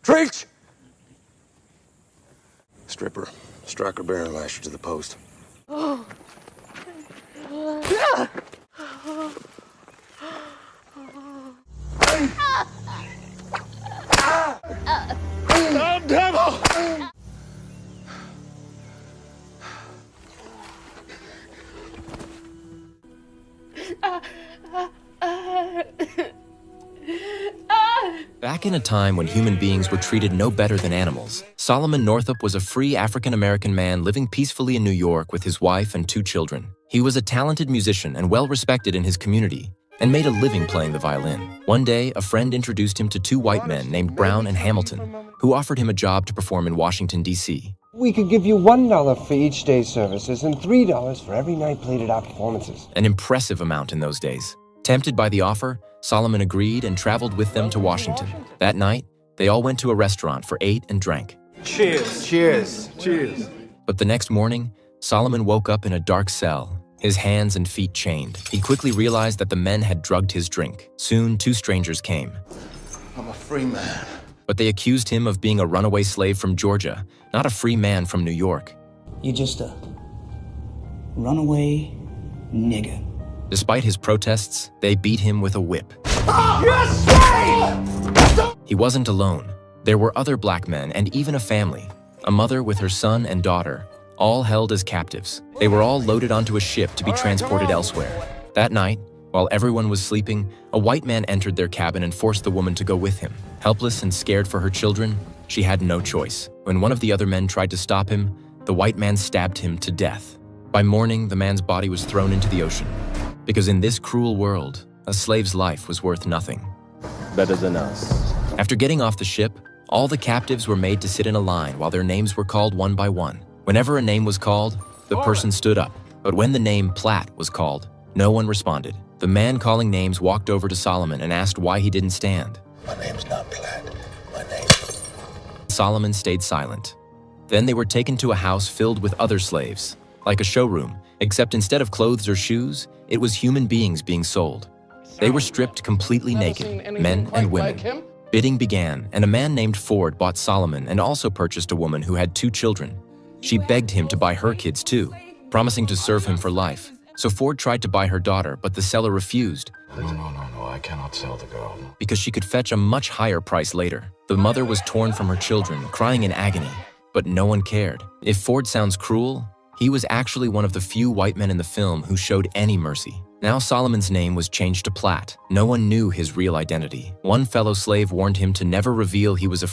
Preach! Stripper, striker bear, lash you to the post. Oh, devil! Back in a time when human beings were treated no better than animals, Solomon Northup was a free African-American man living peacefully in New York with his wife and 2 children. He was a talented musician and well-respected in his community, and made a living playing the violin. One day, a friend introduced him to 2 white men named Brown and Hamilton, who offered him a job to perform in Washington, D.C. We could give you $1 for each day's services and $3 for every night played at our performances. An impressive amount in those days. Tempted by the offer, Solomon agreed and traveled with them to Washington. That night, they all went to a restaurant for ate and drank. Cheers. Cheers. Cheers. But the next morning, Solomon woke up in a dark cell, his hands and feet chained. He quickly realized that the men had drugged his drink. Soon, 2 strangers came. I'm a free man. But they accused him of being a runaway slave from Georgia, not a free man from New York. You're just a runaway nigger. Despite his protests, they beat him with a whip. He wasn't alone. There were other black men and even a family, a mother with her son and daughter, all held as captives. They were all loaded onto a ship to be transported elsewhere. That night, while everyone was sleeping, a white man entered their cabin and forced the woman to go with him. Helpless and scared for her children, she had no choice. When one of the other men tried to stop him, the white man stabbed him to death. By morning, the man's body was thrown into the ocean. Because in this cruel world, a slave's life was worth nothing. Better than us. After getting off the ship, all the captives were made to sit in a line while their names were called one by one. Whenever a name was called, the person stood up. But when the name Platt was called, no one responded. The man calling names walked over to Solomon and asked why he didn't stand. My name's not Platt. My name... Solomon stayed silent. Then they were taken to a house filled with other slaves, like a showroom, except instead of clothes or shoes, it was human beings being sold. They were stripped completely naked, men and women. Bidding began, and a man named Ford bought Solomon and also purchased a woman who had 2 children. She begged him to buy her kids too, promising to serve him for life. So Ford tried to buy her daughter, but the seller refused. No, I cannot sell the girl. Because she could fetch a much higher price later. The mother was torn from her children, crying in agony, but no one cared. If Ford sounds cruel, he was actually one of the few white men in the film who showed any mercy. Now Solomon's name was changed to Platt. No one knew his real identity. One fellow slave warned him to never reveal he was a